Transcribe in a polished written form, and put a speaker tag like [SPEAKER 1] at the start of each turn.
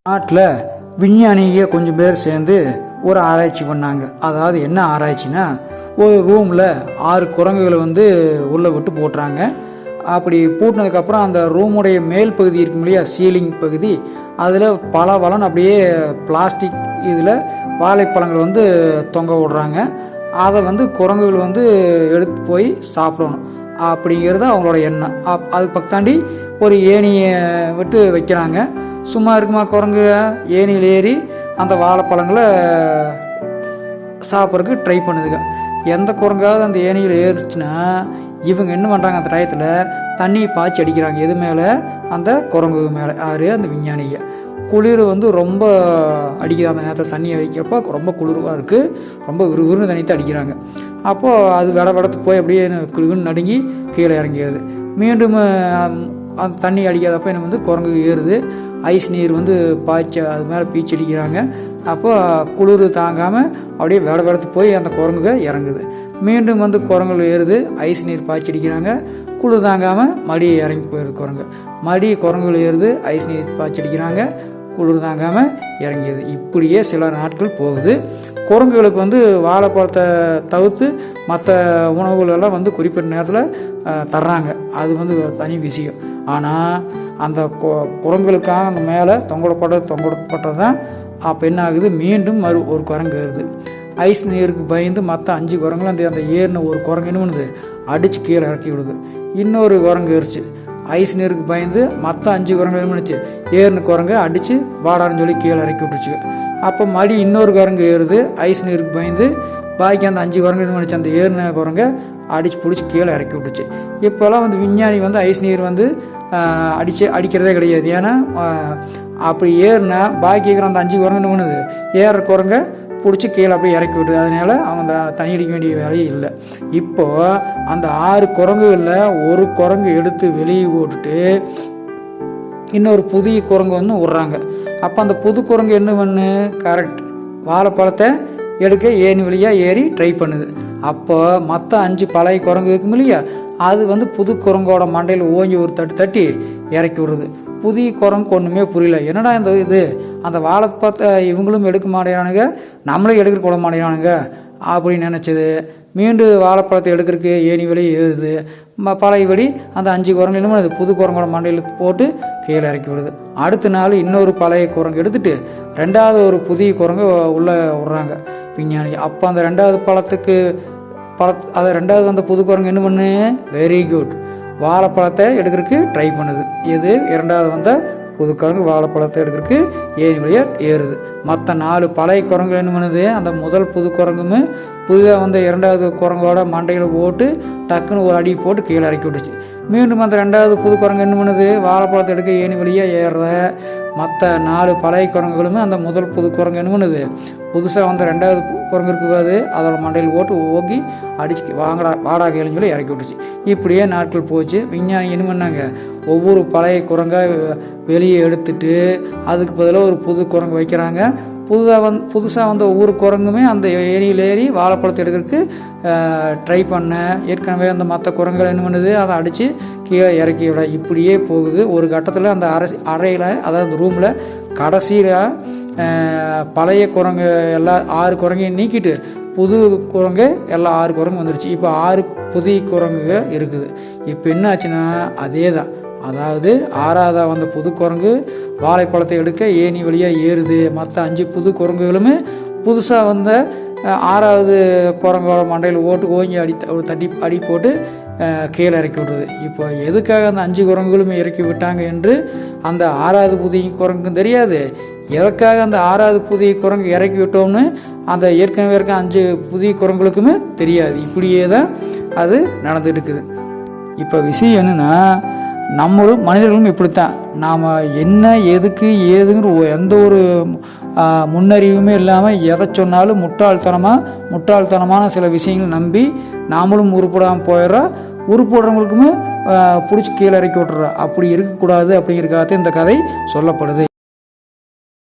[SPEAKER 1] நாட்டில் விஞ்ஞானிக கொஞ்சம் பேர் சேர்ந்து ஒரு ஆராய்ச்சி பண்ணாங்க. அதாவது என்ன ஆராய்ச்சினா, ஒரு ரூமில் 6 குரங்குகளை உள்ளே விட்டு போட்டுறாங்க. அப்படி பூட்டினதுக்கப்புறம் அந்த ரூமுடைய மேல் பகுதி இருக்கும் இல்லையா, சீலிங் பகுதி, அதில் பல வளன் அப்படியே பிளாஸ்டிக் இதில் வாழைப்பழங்கள் தொங்க விடுறாங்க. அதை குரங்குகள் எடுத்து போய் சாப்பிடணும் அப்படிங்கிறது அவங்களோட எண்ணம். அதுக்கு பக்கத்தாண்டி ஒரு ஏணியை விட்டு வைக்கிறாங்க. சும்மா இருக்குமா குரங்கு ஏணியில் ஏறி அந்த வாழைப்பழங்களை சாப்பிட்றதுக்கு ட்ரை பண்ணுதுங்க. எந்த குரங்காவது அந்த ஏணியில் ஏறிச்சுன்னா இவங்க என்ன பண்ணுறாங்க, அந்த டயத்தில் தண்ணியை பாய்ச்சி அடிக்கிறாங்க. எது மேலே? அந்த குரங்கு மேலே. யார்? அந்த விஞ்ஞானிங்க. குளிர் ரொம்ப அடிக்குது. அந்த நேரத்தில் தண்ணி அடிக்கிறப்போ ரொம்ப குளிர்வாக இருக்குது. ரொம்ப விறுவிறுன்னு தண்ணித்தை அடிக்கிறாங்க. அப்போது அது வெடத்து போய் அப்படியே குளிர்னு நடுங்கி கீழே இறங்கிடுது. மீண்டும் அந்த தண்ணி அடிக்காதப்போ என்ன குரங்கு ஏறுது. ஐஸ் நீர் பாய்ச்சி அது மேலே பீச்சு அடிக்கிறாங்க. அப்போ குளிர் தாங்காமல் அப்படியே வெடத்து போய் அந்த குரங்குக இறங்குது. மீண்டும் குரங்குகள் ஏறுது. ஐஸ் நீர் பாய்ச்சி அடிக்கிறாங்க. குளிர் தாங்காமல் மடி இறங்கி போயிடுது குரங்கு. மடி குரங்குகள் ஏறுது. ஐஸ் நீர் பாய்ச்சி அடிக்கிறாங்க. குளிர் தாங்காமல் இறங்கிடுது. இப்படியே சில நாட்கள் போகுது. குரங்குகளுக்கு வாழைப்பழத்தை தவிர்த்து மற்ற உணவுகள் எல்லாம் குறிப்பிட்ட நேரத்தில் தர்றாங்க. அது தனி விஷயம். ஆனால் அந்த குரங்குகளுக்காக அந்த மேலே தொங்கப்பட்டது தான். அப்போ என்ன ஆகுது, மீண்டும் ஒரு குரங்கு ஏறுது. ஐஸ் நீருக்கு பயந்து மற்ற 5 குரங்குகளும் அந்த ஏறின ஒரு குரங்கு என்ன பண்ணுது, அடித்து கீழே இறக்கி விடுது. இன்னொரு குரங்கு ஏறிச்சு. ஐஸ் நீருக்கு பயந்து மற்ற 5 குரங்கு என்ன பண்ணுச்சு, ஏறின குரங்கு அடித்து வாடான்னு சொல்லி கீழே இறக்கி விட்டுருச்சு. அப்போ மறுபடி இன்னொரு குரங்கு ஏறுது. ஐஸ் நீருக்கு பயந்து பாக்கி அந்த 5 குரங்கு என்ன பண்ணிச்சு, அந்த ஏறின குரங்கை அடித்து பிடிச்சி கீழே இறக்கி விட்டுச்சு. இப்போல்லாம் விஞ்ஞானி ஐஸ் நீர் அடிக்கிறதே கிடையாது. ஏன்னா அப்படி ஏறினா பாக்கி இருக்கிற அந்த 5 குரங்கு என்ன பண்ணுது, ஏறுற குரங்கை பிடிச்சி கீழே அப்படியே இறக்கி விட்டுது. அதனால அவங்க தண்ணி அடிக்க வேண்டிய வேலையே இல்லை. இப்போது அந்த 6 குரங்குகளில் ஒரு குரங்கு எடுத்து வெளியே போட்டுட்டு இன்னொரு புதிய குரங்கு விட்றாங்க. அப்போ அந்த புது குரங்கு என்ன பண்ணு, கரெக்ட் வாழைப்பழத்தை எடுக்க ஏணி வழியாக ஏறி ட்ரை பண்ணுது. அப்போ மற்ற 5 பழைய குரங்கு இருக்கும் இல்லையா, அது புது குரங்கோட மண்டையில் ஓங்கி ஒரு தட்டி இறக்கி விடுறது. புதிய குரங்கு ஒன்றுமே புரியல. என்னடா இது அந்த வாழைப்பழத்தை இவங்களும் எடுக்க மாட்டேறானுங்க, நம்மளும் எடுக்க கொள்ள மாட்டேறானுங்க அப்படின்னு நினச்சது. மீண்டும் வாழைப்பழத்தை எடுக்கிறதுக்கு ஏணி வழி ஏறுது. பழையபடி அந்த 5 குரங்கு என்ன பண்ணுது, புது குரங்கோட மண்டையில் போட்டு கீழே இறக்கி விடுது. அடுத்த நாள் இன்னொரு பழைய குரங்கு எடுத்துட்டு 2வது ஒரு புதிய குரங்கு உள்ளே விட்றாங்க விஞ்ஞானி. அப்போ அந்த 2வது அதை 2வது அந்த புது குரங்கு என்ன பண்ணு, வெரி குட், வாழைப்பழத்தை எடுக்கிறதுக்கு ட்ரை பண்ணுது. இது 2வது புது குரங்கு வாழைப்பழத்தை எடுக்கிறதுக்கு ஏணி வழியாக ஏறுது. மற்ற 4 பழைய குரங்கு என்ன பண்ணுது, அந்த முதல் புது குரங்குமே புதிதாக 2வது குரங்கோட மண்டையில் போட்டு டக்குன்னு ஒரு அடி போட்டு கீழே இறக்கி விட்டுச்சு. மீண்டும் அந்த 2வது புது குரங்கு என்ன பண்ணுது, வாழைப்பழத்தை எடுக்க ஏணி வழியாக ஏறுற. மற்ற 4 பழைய குரங்குகளுமே அந்த முதல் புது குரங்கு என்ன பண்ணுது, புதுசாக 2வது குரங்கு இருக்குவாது அதோட மண்டையில் போட்டு ஓங்கி அடிச்சு வாடா கேளுன்னு சொல்லி இறக்கி விட்டுச்சு. இப்படியே நாட்கள் போச்சு. விஞ்ஞானி என்ன பண்ணாங்க, ஒவ்வொரு பழைய குரங்காக வெளியே எடுத்துட்டு அதுக்கு பதிலாக ஒரு புது குரங்கு வைக்கிறாங்க. புதுசாக ஒவ்வொரு குரங்குமே அந்த ஏரியில் ஏறி வாழைப்பழத்தை எடுக்கிறதுக்கு ட்ரை பண்ண. ஏற்கனவே அந்த மற்ற குரங்குகள் என்ன பண்ணுது, அதை அடித்து கீழே இறக்கி விட. இப்படியே போகுது. ஒரு கட்டத்தில் அந்த அறையில், அதாவது அந்த ரூமில் கடைசியில் பழைய குரங்கு எல்லாம் 6 குரங்கையும் நீக்கிட்டு புது குரங்கு எல்லாம் 6 குரங்கு வந்துருச்சு. இப்போ 6 புதிய குரங்குக இருக்குது. இப்போ என்ன ஆச்சுன்னா அதே தான். அதாவது 6வது புது குரங்கு வாழைப்பழத்தை எடுக்க ஏணி வழியாக ஏறுது. மற்ற 5 புது குரங்குகளுமே புதுசாக 6வது குரங்கோட மண்டையில் ஓங்கி அடி போட்டு கீழே இறக்கி விடுறது. இப்போ எதுக்காக அந்த 5 குரங்குகளுமே இறக்கி விட்டாங்க என்று அந்த 6வது புதிய குரங்குக்கும் தெரியாது. எதற்காக அந்த 6வது புதிய குரங்கு இறக்கி விட்டோம்னு அந்த ஏற்கனவே இருக்க 5 புதிய குரங்குகளுக்குமே தெரியாது. இப்படியே தான் அது நடந்துட்டு இருக்குது. இப்போ விஷயம் என்னென்னா, நம்மளும் மனிதர்களும் இப்படித்தான். நாம் என்ன எதுக்கு ஏதுங்கிற எந்த ஒரு முன்னறிவுமே இல்லாமல் எதை சொன்னாலும் முட்டாள்தனமான சில விஷயங்களை நம்பி நாமளும் உருப்படாமல் போயிடுறோம். உருப்படுறவங்களுக்குமே பிடிச்சி கீழே இறக்கி விட்டுறோம். அப்படி இருக்கக்கூடாது அப்படிங்கிறக்காக இந்த கதை சொல்லப்படுது.